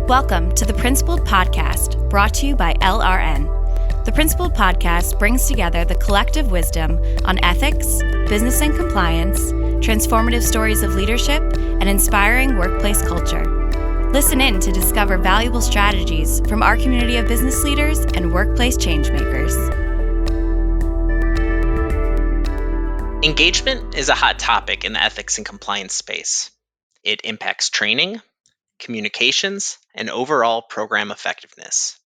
Welcome to the Principled Podcast, brought to you by LRN. The Principled Podcast brings together the collective wisdom on ethics, business and compliance, transformative stories of leadership, and inspiring workplace culture. Listen in to discover valuable strategies from our community of business leaders and workplace changemakers. Engagement is a hot topic in the ethics and compliance space. It impacts training, communications, and overall program effectiveness.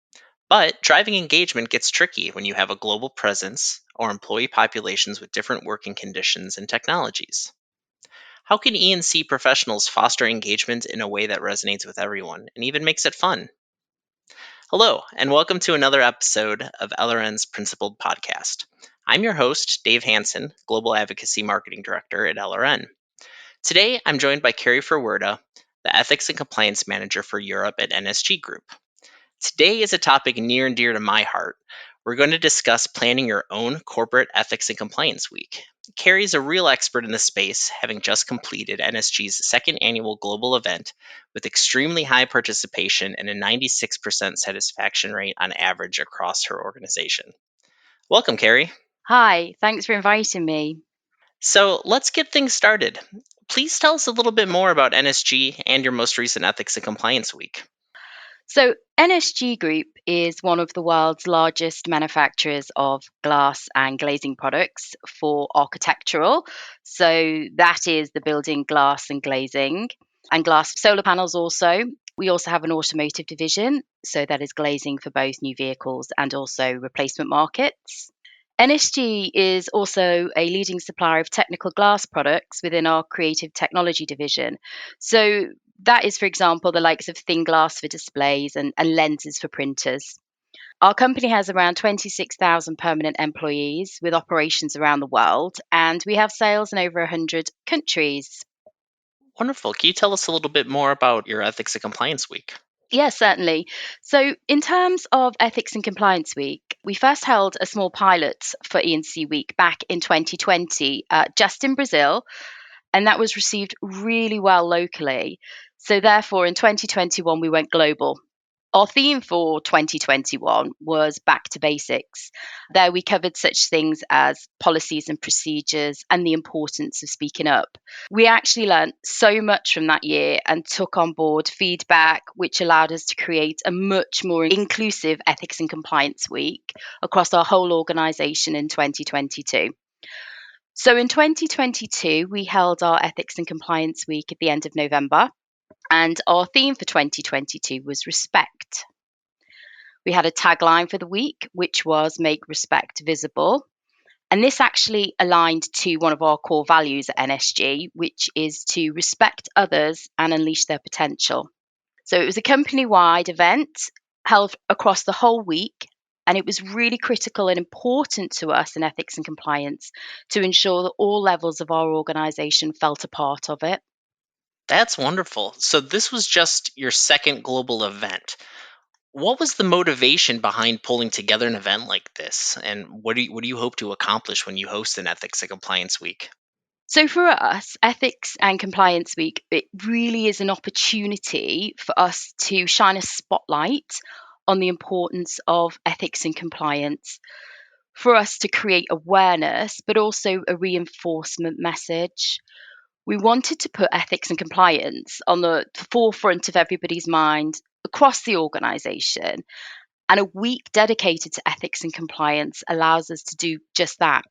But driving engagement gets tricky when you have a global presence or employee populations with different working conditions and technologies. How can E&C professionals foster engagement in a way that resonates with everyone and even makes it fun? Hello, and welcome to another episode of LRN's Principled Podcast. I'm your host, Dave Hansen, Global Advocacy Marketing Director at LRN. Today, I'm joined by Kerry Ferwerda, the Ethics and Compliance Manager for Europe at NSG Group. Today is a topic near and dear to my heart. We're going to discuss planning your own corporate ethics and compliance week. Kerry is a real expert in this space, having just completed NSG's second annual global event with extremely high participation and a 96% satisfaction rate on average across her organization. Welcome, Kerry. Hi, thanks for inviting me. So let's get things started. Please tell us a little bit more about NSG and your most recent Ethics and Compliance Week. So, NSG Group is one of the world's largest manufacturers of glass and glazing products for architectural. So, that is the building glass and glazing, and glass solar panels also. We also have an automotive division, so that is glazing for both new vehicles and also replacement markets. NSG is also a leading supplier of technical glass products within our creative technology division. So that is, for example, the likes of thin glass for displays and lenses for printers. Our company has around 26,000 permanent employees with operations around the world, and we have sales in over 100 countries. Wonderful. Can you tell us a little bit more about your Ethics and Compliance Week? Yes, certainly. So, in terms of Ethics and Compliance Week, we first held a small pilot for E&C Week back in 2020, just in Brazil, and that was received really well locally. So, therefore, in 2021, we went global. Our theme for 2021 was back to basics. There we covered such things as policies and procedures and the importance of speaking up. We actually learned so much from that year and took on board feedback, which allowed us to create a much more inclusive Ethics and Compliance Week across our whole organisation in 2022. So in 2022, we held our Ethics and Compliance Week at the end of November. And our theme for 2022 was respect. We had a tagline for the week, which was make respect visible. And this actually aligned to one of our core values at NSG, which is to respect others and unleash their potential. So it was a company-wide event held across the whole week. And it was really critical and important to us in ethics and compliance to ensure that all levels of our organisation felt a part of it. That's wonderful. So this was just your second global event. What was the motivation behind pulling together an event like this? And what do you hope to accomplish when you host an Ethics and Compliance Week? So for us, Ethics and Compliance Week, it really is an opportunity for us to shine a spotlight on the importance of ethics and compliance, for us to create awareness, but also a reinforcement message. We wanted to put ethics and compliance on the forefront of everybody's mind across the organisation. And a week dedicated to ethics and compliance allows us to do just that.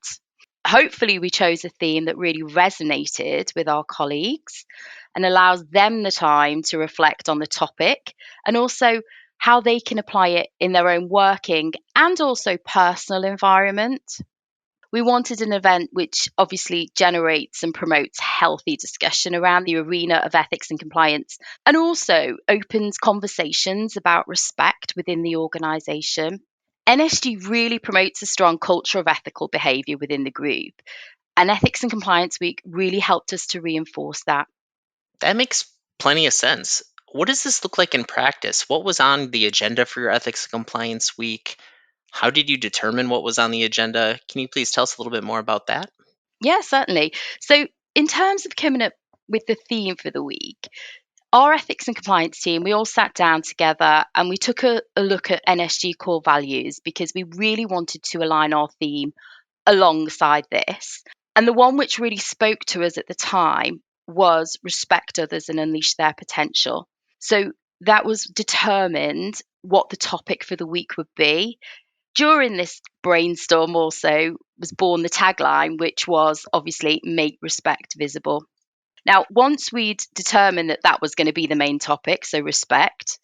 Hopefully, we chose a theme that really resonated with our colleagues and allows them the time to reflect on the topic and also how they can apply it in their own working and also personal environment. We wanted an event which obviously generates and promotes healthy discussion around the arena of ethics and compliance and also opens conversations about respect within the organisation. NSG really promotes a strong culture of ethical behaviour within the group, and Ethics and Compliance Week really helped us to reinforce that. That makes plenty of sense. What does this look like in practice? What was on the agenda for your Ethics and Compliance Week? How did you determine what was on the agenda? Can you please tell us a little bit more about that? Yeah, certainly. So, in terms of coming up with the theme for the week, Our ethics and compliance team, we all sat down together and we took a look at NSG core values because we really wanted to align our theme alongside this. And the one which really spoke to us at the time was respect others and unleash their potential. So that was determined what the topic for the week would be. During this brainstorm also was born the tagline, which was obviously make respect visible. Now, once we'd determined that that was going to be the main topic, so respect,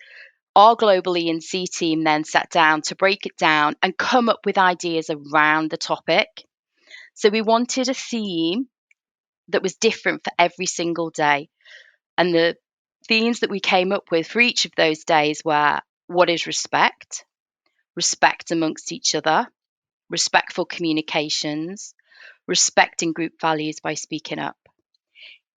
our global E&C team then sat down to break it down and come up with ideas around the topic. So we wanted a theme that was different for every single day. And the themes that we came up with for each of those days were: what is respect? Respect amongst each other, respectful communications, respecting group values by speaking up.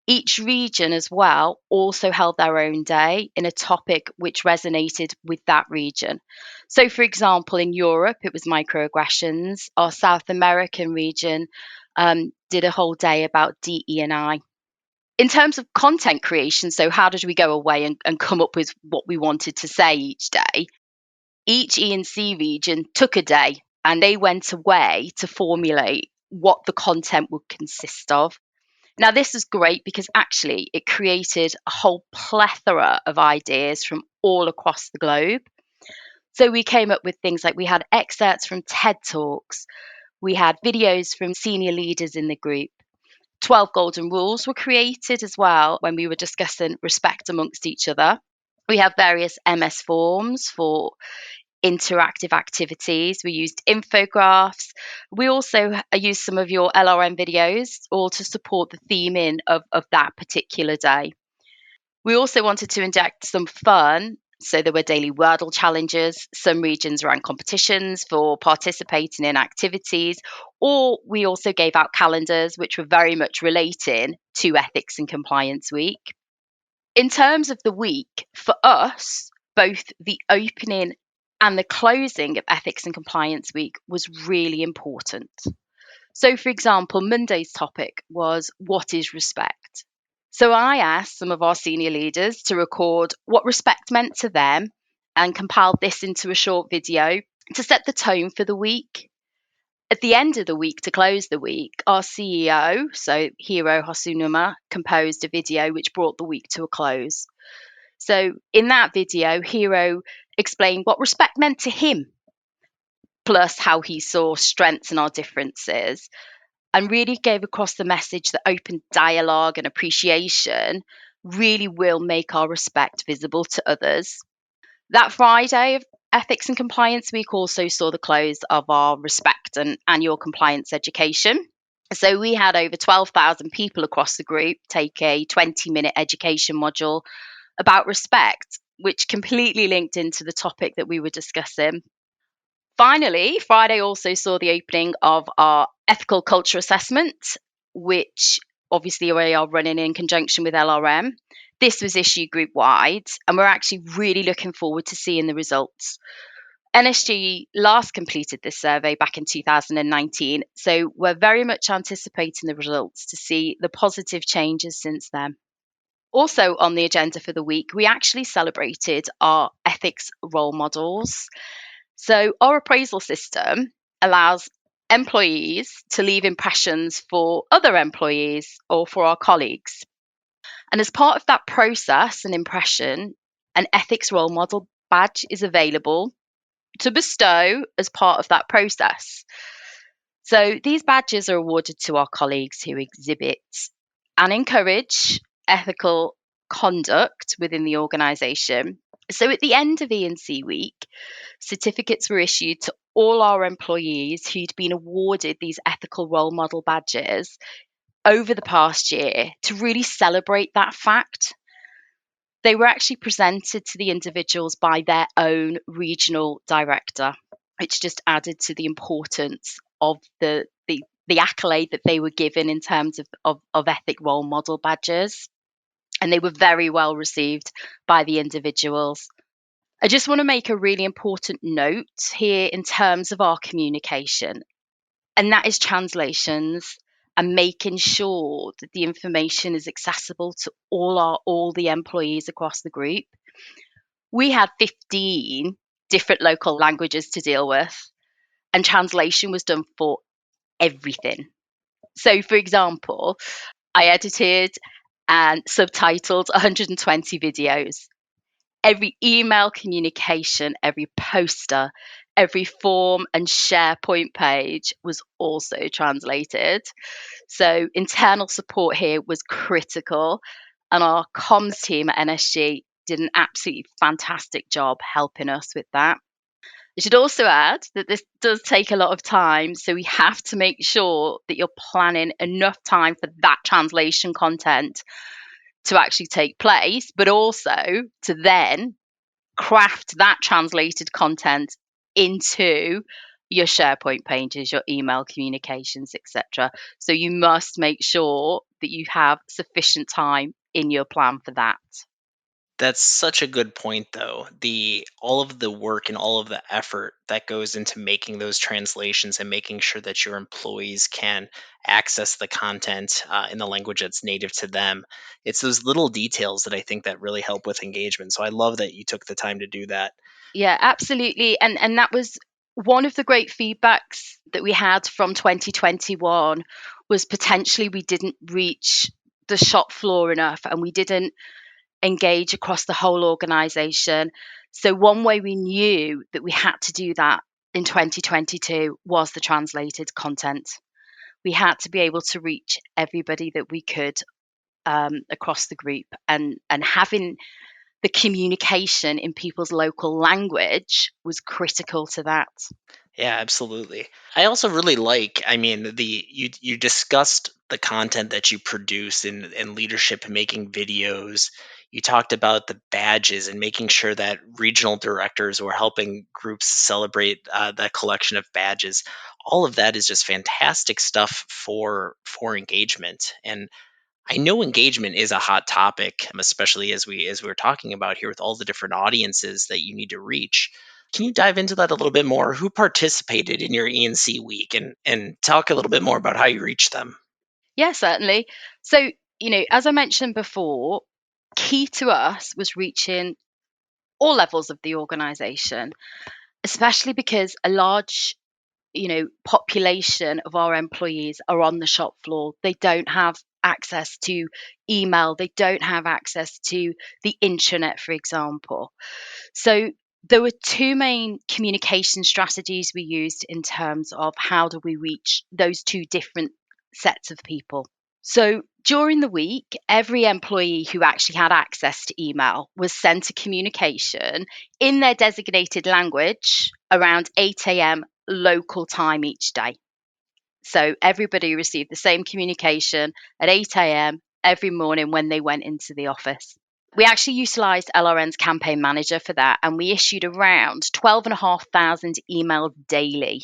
Each region as well also held their own day in a topic which resonated with that region. So, for example, in Europe, it was microaggressions. Our South American region did a whole day about DE&I. In terms of content creation, so how did we go away and come up with what we wanted to say each day? Each E&C region took a day and they went away to formulate what the content would consist of. Now, this is great because actually it created a whole plethora of ideas from all across the globe. So we came up with things like we had excerpts from TED Talks, we had videos from senior leaders in the group. 12 golden rules were created as well when we were discussing respect amongst each other. We have various MS forms for interactive activities. We used infographics. We also used some of your LRN videos, all to support the theming of that particular day. We also wanted to inject some fun. So there were daily Wordle challenges. Some regions ran competitions for participating in activities, or we also gave out calendars which were very much relating to Ethics and Compliance Week. In terms of the week, for us, both the opening and the closing of Ethics and Compliance Week was really important. So, for example, Monday's topic was what is respect? So I asked some of our senior leaders to record what respect meant to them and compiled this into a short video to set the tone for the week. At the end of the week, to close the week, our CEO, so Hiro Hosunuma, composed a video which brought the week to a close. So in that video, Hiro explained what respect meant to him, plus how he saw strengths in our differences, and really gave across the message that open dialogue and appreciation really will make our respect visible to others. That Friday of Ethics and Compliance Week also saw the close of our respect and annual compliance education. So we had over 12,000 people across the group take a 20-minute education module about respect, which completely linked into the topic that we were discussing. Finally, Friday also saw the opening of our ethical culture assessment, which obviously we are running in conjunction with LRM. This was issued group wide, and we're actually really looking forward to seeing the results. NSG last completed this survey back in 2019, so we're very much anticipating the results to see the positive changes since then. Also on the agenda for the week, we actually celebrated our ethics role models. So our appraisal system allows employees to leave impressions for other employees or for our colleagues. And as part of that process and impression, an ethics role model badge is available to bestow as part of that process. So these badges are awarded to our colleagues who exhibit and encourage ethical conduct within the organisation. So at the end of E&C week, certificates were issued to all our employees who'd been awarded these ethical role model badges over the past year to really celebrate that fact. They were actually presented to the individuals by their own regional director, which just added to the importance of the accolade that they were given in terms of ethic role model badges. And they were very well received by the individuals. I just want to make a really important note here in terms of our communication, and that is translations and making sure that the information is accessible to all the employees across the group. We had 15 different local languages to deal with, and translation was done for everything. So, for example, I edited and subtitled 120 videos. Every email communication, every poster, every form and SharePoint page was also translated. So internal support here was critical, and our comms team at NSG did an absolutely fantastic job helping us with that. I should also add that this does take a lot of time, so we have to make sure that you're planning enough time for that translation content to actually take place, but also to then craft that translated content into your SharePoint pages, your email communications, etc. So you must make sure that you have sufficient time in your plan for that. That's such a good point, though. All of the work and all of the effort that goes into making those translations and making sure that your employees can access the content in the language that's native to them. It's those little details that I think that really help with engagement. So I love that you took the time to do that. Yeah, absolutely. And that was one of the great feedbacks that we had from 2021 was potentially we didn't reach the shop floor enough, and we didn't engage across the whole organization. So one way we knew that we had to do that in 2022 was the translated content. We had to be able to reach everybody that we could across the group, and having the communication in people's local language was critical to that. Yeah, absolutely. I also really like, I mean, you discussed the content that you produce in leadership and making videos. You talked about the badges and making sure that regional directors were helping groups celebrate that collection of badges. All of that is just fantastic stuff for engagement. And I know engagement is a hot topic, especially as we're talking about here with all the different audiences that you need to reach. Can you dive into that a little bit more? Who participated in your E&C week, and talk a little bit more about how you reached them? Yeah, certainly. So, as I mentioned before, key to us was reaching all levels of the organization, especially because a large population of our employees are on the shop floor. They don't have access to email, they don't have access to the intranet, for example. So there were two main communication strategies we used in terms of how do we reach those two different sets of people. So during the week, every employee who actually had access to email was sent a communication in their designated language around 8 a.m. local time each day. So everybody received the same communication at 8 a.m. every morning when they went into the office. We actually utilised LRN's campaign manager for that, and we issued around 12,500 emails daily.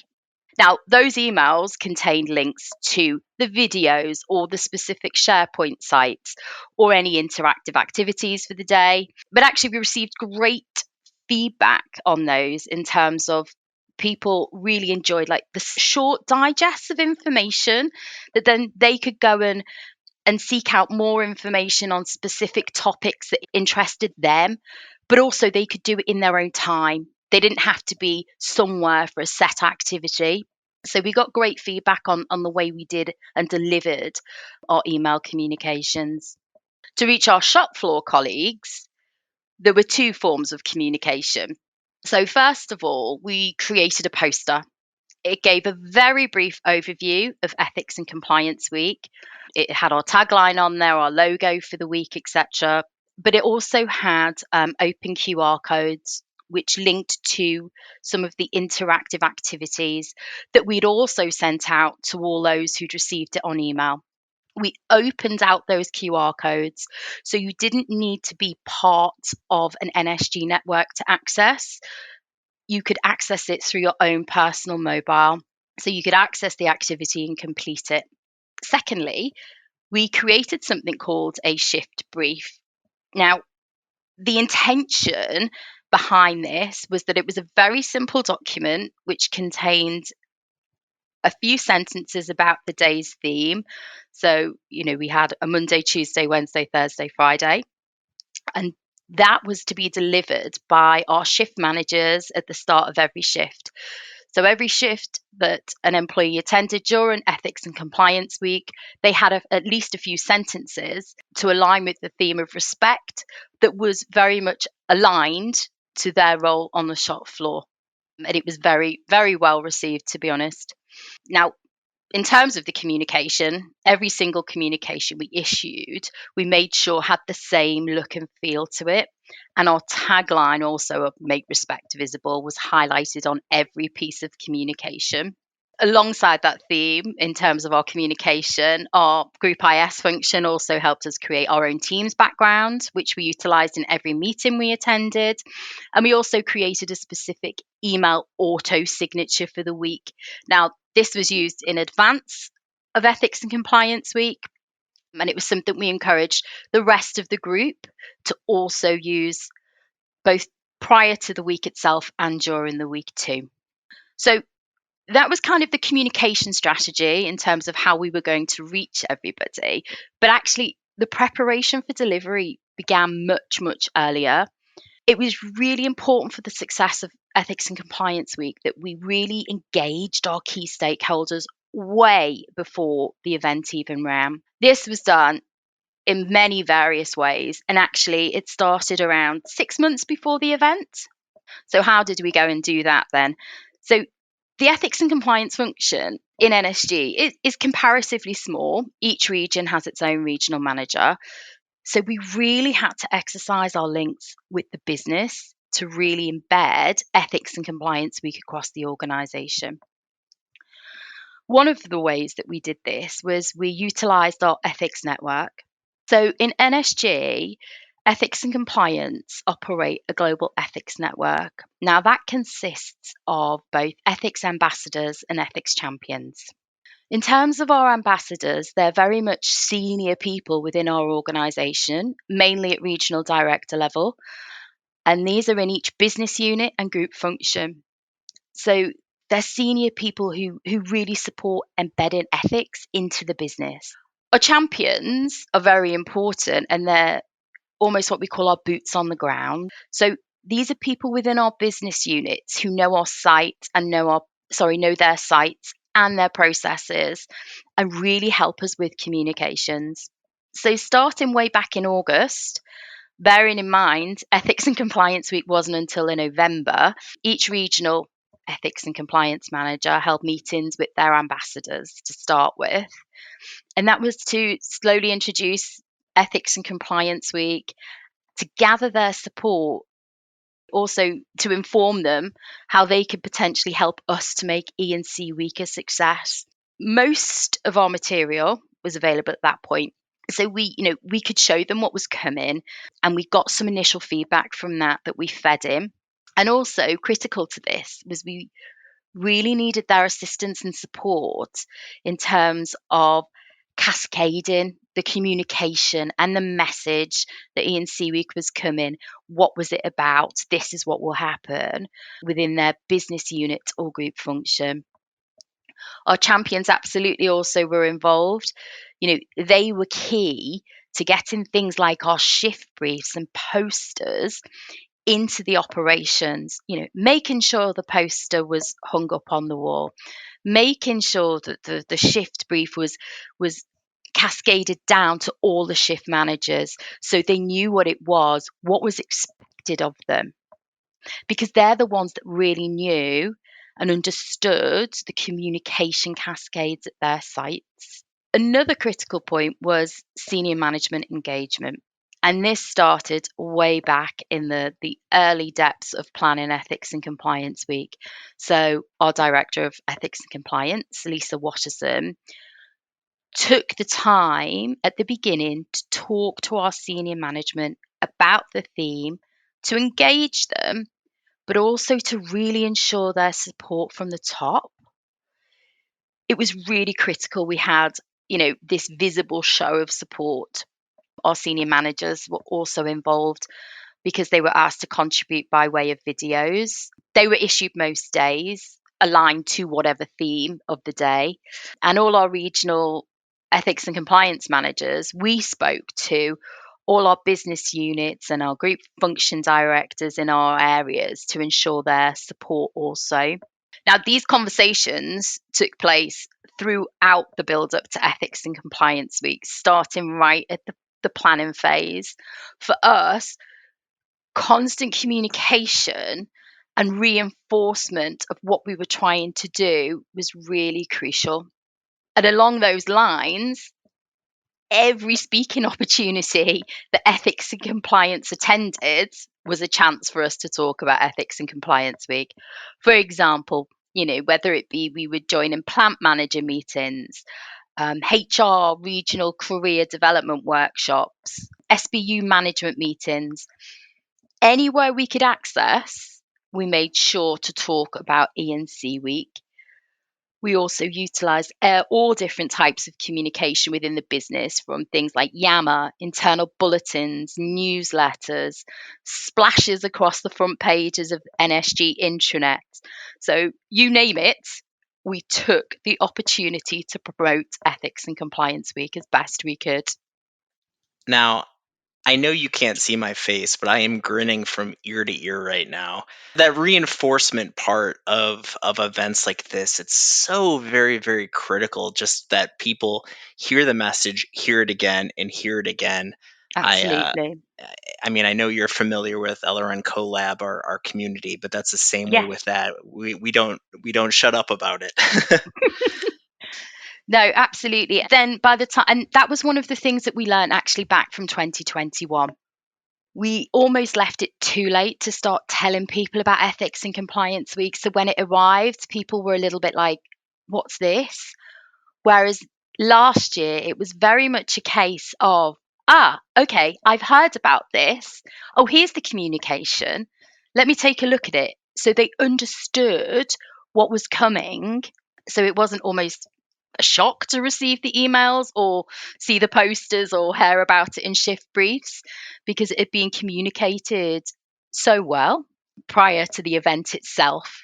Now, those emails contained links to the videos or the specific SharePoint sites or any interactive activities for the day. But actually, we received great feedback on those in terms of people really enjoyed like the short digests of information that then they could go and seek out more information on specific topics that interested them, but also they could do it in their own time. They didn't have to be somewhere for a set activity. So we got great feedback on the way we did and delivered our email communications. To reach our shop floor colleagues, there were two forms of communication. So first of all, we created a poster. It gave a very brief overview of Ethics and Compliance Week. It had our tagline on there, our logo for the week, etc. But it also had open QR codes, which linked to some of the interactive activities that we'd also sent out to all those who'd received it on email. We opened out those QR codes, so you didn't need to be part of an NSG network to access. You could access it through your own personal mobile, so you could access the activity and complete it. Secondly, we created something called a shift brief. Now, the intention behind this was that it was a very simple document which contained a few sentences about the day's theme. So, we had a Monday, Tuesday, Wednesday, Thursday, Friday. And that was to be delivered by our shift managers at the start of every shift. So every shift that an employee attended during Ethics and Compliance Week, they had at least a few sentences to align with the theme of respect that was very much aligned to their role on the shop floor. And it was very, very well received, to be honest. Now, in terms of the communication, every single communication we issued, we made sure had the same look and feel to it. And our tagline also of "Make Respect Visible" was highlighted on every piece of communication. Alongside that theme, in terms of our communication, our Group IS function also helped us create our own Teams background, which we utilised in every meeting we attended. And we also created a specific email auto signature for the week. Now, this was used in advance of Ethics and Compliance Week, and it was something we encouraged the rest of the group to also use both prior to the week itself and during the week too. So that was kind of the communication strategy in terms of how we were going to reach everybody. But actually, the preparation for delivery began much, much earlier. It was really important for the success of Ethics and Compliance Week that we really engaged our key stakeholders way before the event even ran. This was done in many various ways, and actually it started around 6 months before the event. So how did we go and do that then? So the Ethics and Compliance function in NSG is comparatively small. Each region has its own regional manager. So we really had to exercise our links with the business to really embed Ethics and Compliance Week across the organisation. One of the ways that we did this was we utilised our ethics network. So in NSG, Ethics and Compliance operate a global ethics network. Now that consists of both ethics ambassadors and ethics champions. In terms of our ambassadors, they're very much senior people within our organisation, mainly at regional director level. And these are in each business unit and group function. So they're senior people who really support embedding ethics into the business. Our champions are very important, and they're almost what we call our boots on the ground. So these are people within our business units who know our site and know their sites and their processes and really help us with communications. So starting way back in August, bearing in mind Ethics and Compliance Week wasn't until in November, each regional ethics and compliance manager held meetings with their ambassadors to start with. And that was to slowly introduce Ethics and Compliance Week, to gather their support, also to inform them how they could potentially help us to make E&C Week a success. Most of our material was available at that point. So we could show them what was coming, and we got some initial feedback from that we fed in. And also critical to this was we really needed their assistance and support in terms of cascading the communication and the message that E&C Week was coming. What was it about? This is what will happen within their business unit or group function. Our champions absolutely also were involved. They were key to getting things like our shift briefs and posters into the operations, making sure the poster was hung up on the wall, making sure that the shift brief was cascaded down to all the shift managers so they knew what was expected of them, because they're the ones that really knew and understood the communication cascades at their sites. Another critical point was senior management engagement. And this started way back in the early depths of planning Ethics and Compliance Week. So our Director of Ethics and Compliance, Lisa Watterson, took the time at the beginning to talk to our senior management about the theme, to engage them, but also to really ensure their support from the top. It was really critical we had, this visible show of support. Our senior managers were also involved because they were asked to contribute by way of videos. They were issued most days, aligned to whatever theme of the day. And all our regional ethics and compliance managers, we spoke to all our business units and our group function directors in our areas to ensure their support also. Now, these conversations took place throughout the build up to Ethics and Compliance Week, starting right at the planning phase. For us, constant communication and reinforcement of what we were trying to do was really crucial. And along those lines, every speaking opportunity that Ethics and Compliance attended was a chance for us to talk about Ethics and Compliance Week. For example, whether it be we would join in plant manager meetings, HR regional career development workshops, SBU management meetings, anywhere we could access, we made sure to talk about E&C Week. We also utilised all different types of communication within the business, from things like Yammer, internal bulletins, newsletters, splashes across the front pages of NSG intranet. So you name it, we took the opportunity to promote Ethics and Compliance Week as best we could. Now, I know you can't see my face, but I am grinning from ear to ear right now. That reinforcement part of events like this, it's so very, very critical, just that people hear the message, hear it again, and hear it again. Absolutely. I mean, I know you're familiar with LRN Collab, our community, but that's the same way Yes. with that. We don't shut up about it. No, absolutely. Then by the time, and that was one of the things that we learned actually back from 2021. We almost left it too late to start telling people about Ethics and Compliance Week. So when it arrived, people were a little bit like, what's this? Whereas last year, it was very much a case of, okay, I've heard about this. Oh, here's the communication. Let me take a look at it. So they understood what was coming. So it wasn't almost a shock to receive the emails or see the posters or hear about it in shift briefs, because it had been communicated so well prior to the event itself.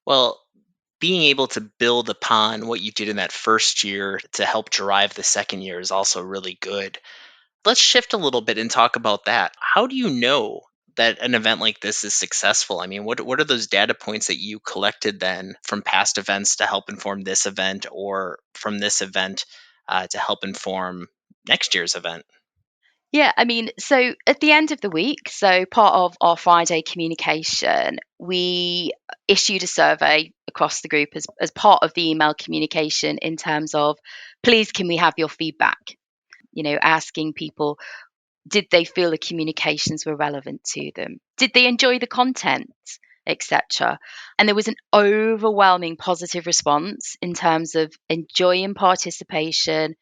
Well, being able to build upon what you did in that first year to help drive the second year is also really good. Let's shift a little bit and talk about that. How do you know that an event like this is successful? I mean, what are those data points that you collected then from past events to help inform this event, or from this event to help inform next year's event? Yeah, I mean, so at the end of the week, so part of our Friday communication, we issued a survey across the group as part of the email communication in terms of, please, can we have your feedback? Asking people, did they feel the communications were relevant to them? Did they enjoy the content, etc.? And there was an overwhelming positive response in terms of enjoying participation,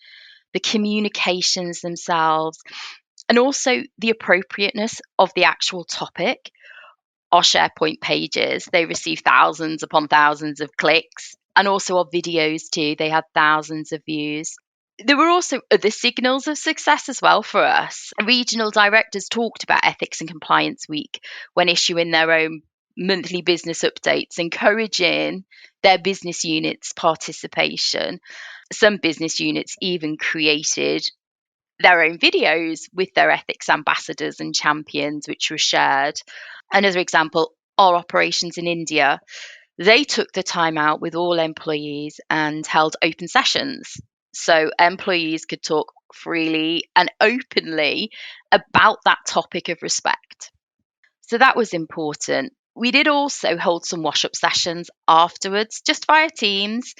the communications themselves, and also the appropriateness of the actual topic. Our SharePoint pages, they received thousands upon thousands of clicks, and also our videos too. They had thousands of views. There were also other signals of success as well for us. Regional directors talked about Ethics and Compliance Week when issuing their own monthly business updates, encouraging their business units' participation. Some business units even created their own videos with their ethics ambassadors and champions, which were shared. And as an example, our operations in India, they took the time out with all employees and held open sessions. So employees could talk freely and openly about that topic of respect. So that was important. We did also hold some wash-up sessions afterwards, just via Teams,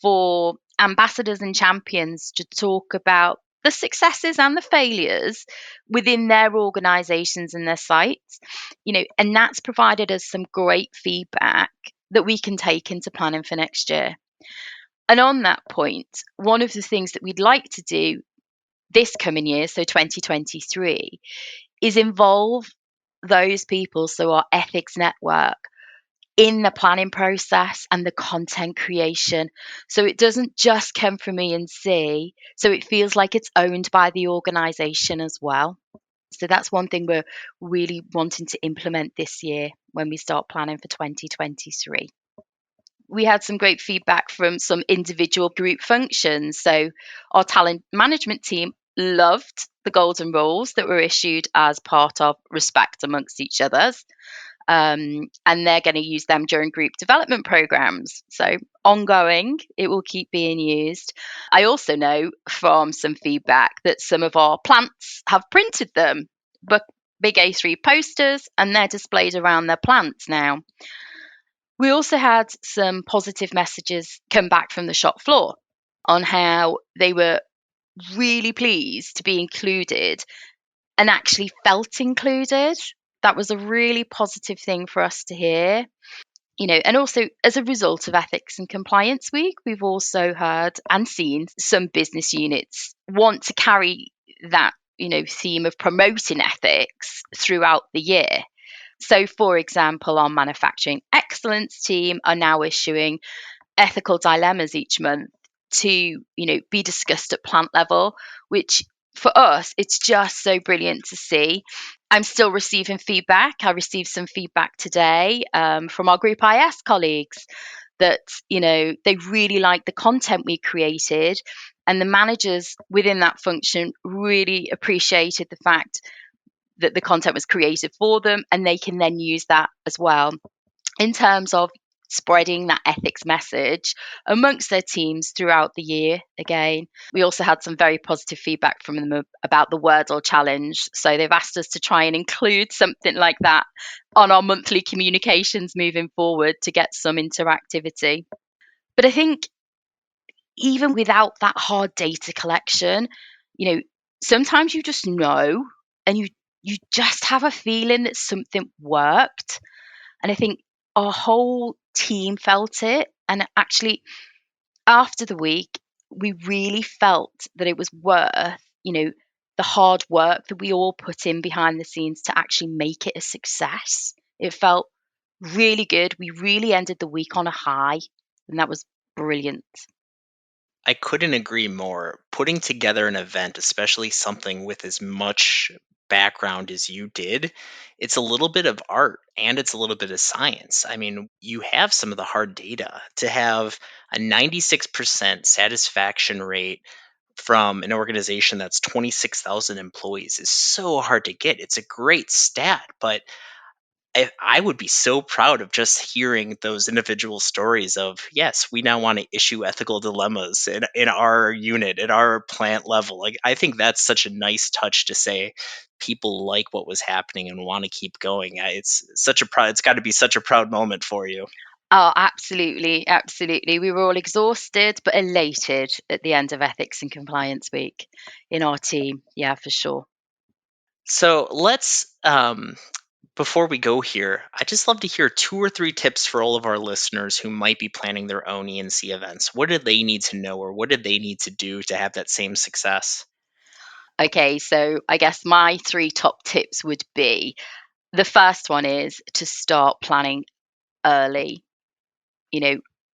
for ambassadors and champions to talk about the successes and the failures within their organizations and their sites, and that's provided us some great feedback that we can take into planning for next year. And on that point, one of the things that we'd like to do this coming year, so 2023, is involve those people, so our ethics network, in the planning process and the content creation. So it doesn't just come from E&C, so it feels like it's owned by the organisation as well. So that's one thing we're really wanting to implement this year when we start planning for 2023. we had some great feedback from some individual group functions. So our talent management team loved the golden rules that were issued as part of respect amongst each others. And they're going to use them during group development programs. So ongoing, it will keep being used. I also know from some feedback that some of our plants have printed them, but big A3 posters, and they're displayed around their plants now. We also had some positive messages come back from the shop floor on how they were really pleased to be included and actually felt included. That was a really positive thing for us to hear. And also as a result of Ethics and Compliance Week, we've also heard and seen some business units want to carry that, theme of promoting ethics throughout the year. So, for example, our manufacturing excellence team are now issuing ethical dilemmas each month to, be discussed at plant level, which for us, it's just so brilliant to see. I'm still receiving feedback. I received some feedback today from our Group IS colleagues that, they really like the content we created, and the managers within that function really appreciated the fact that the content was created for them, and they can then use that as well in terms of spreading that ethics message amongst their teams throughout the year. Again, we also had some very positive feedback from them about the Wordle challenge. So they've asked us to try and include something like that on our monthly communications moving forward to get some interactivity. But I think even without that hard data collection, sometimes you just know, and you just have a feeling that something worked. And I think our whole team felt it. And actually, after the week, we really felt that it was worth, the hard work that we all put in behind the scenes to actually make it a success. It felt really good. We really ended the week on a high, and that was brilliant. I couldn't agree more. Putting together an event, especially something with as much background as you did, it's a little bit of art and it's a little bit of science. I mean, you have some of the hard data. To have a 96% satisfaction rate from an organization that's 26,000 employees is so hard to get. It's a great stat, but I would be so proud of just hearing those individual stories of, yes, we now want to issue ethical dilemmas in our unit, at our plant level. Like, I think that's such a nice touch to say people like what was happening and want to keep going. It's got to be such a proud moment for you. Oh, absolutely. Absolutely. We were all exhausted but elated at the end of Ethics and Compliance Week in our team. Yeah, for sure. So let's before we go here, I'd just love to hear 2 or 3 tips for all of our listeners who might be planning their own E&C events. What do they need to know, or what did they need to do to have that same success? Okay, so I guess my 3 top tips would be, the first one is to start planning early.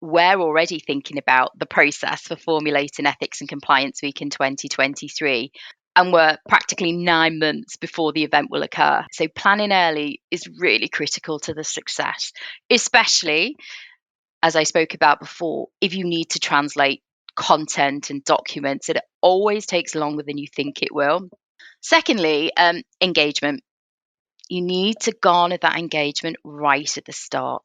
We're already thinking about the process for formulating Ethics and Compliance Week in 2023. And we're practically 9 months before the event will occur. So planning early is really critical to the success, especially, as I spoke about before, if you need to translate content and documents. It always takes longer than you think it will. Secondly, engagement. You need to garner that engagement right at the start.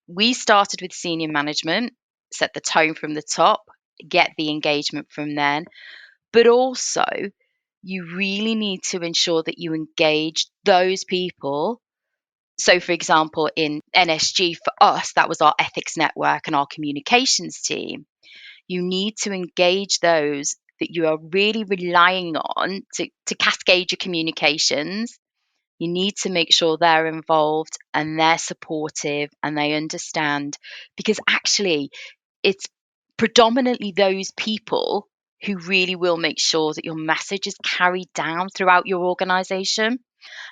We started with senior management, set the tone from the top, get the engagement from then, but also you really need to ensure that you engage those people. So, for example, in NSG, for us, that was our ethics network and our communications team. You need to engage those that you are really relying on to cascade your communications. You need to make sure they're involved and they're supportive and they understand, because actually it's predominantly those people who really will make sure that your message is carried down throughout your organization.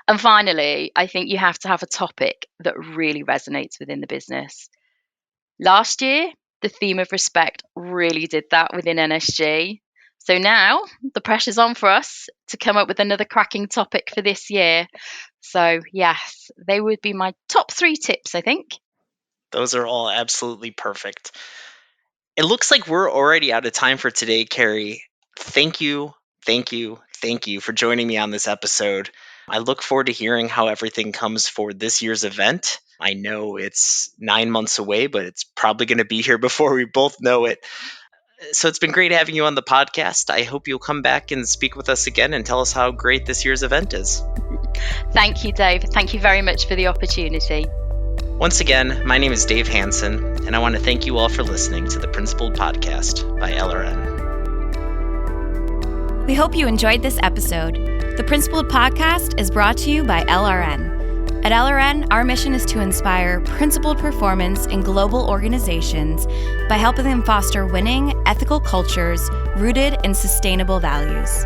And finally, I think you have to have a topic that really resonates within the business. Last year, the theme of respect really did that within NSG. So now the pressure's on for us to come up with another cracking topic for this year. So yes, they would be my top 3 tips, I think. Those are all absolutely perfect. It looks like we're already out of time for today, Kerry. Thank you for joining me on this episode. I look forward to hearing how everything comes for this year's event. I know it's 9 months away, but it's probably going to be here before we both know it. So it's been great having you on the podcast. I hope you'll come back and speak with us again and tell us how great this year's event is. Thank you, Dave. Thank you very much for the opportunity. Once again, my name is Dave Hansen, and I want to thank you all for listening to the Principled Podcast by LRN. We hope you enjoyed this episode. The Principled Podcast is brought to you by LRN. At LRN, our mission is to inspire principled performance in global organizations by helping them foster winning, ethical cultures rooted in sustainable values.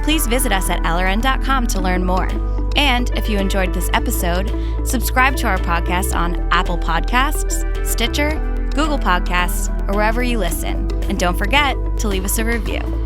Please visit us at LRN.com to learn more. And if you enjoyed this episode, subscribe to our podcast on Apple Podcasts, Stitcher, Google Podcasts, or wherever you listen. And don't forget to leave us a review.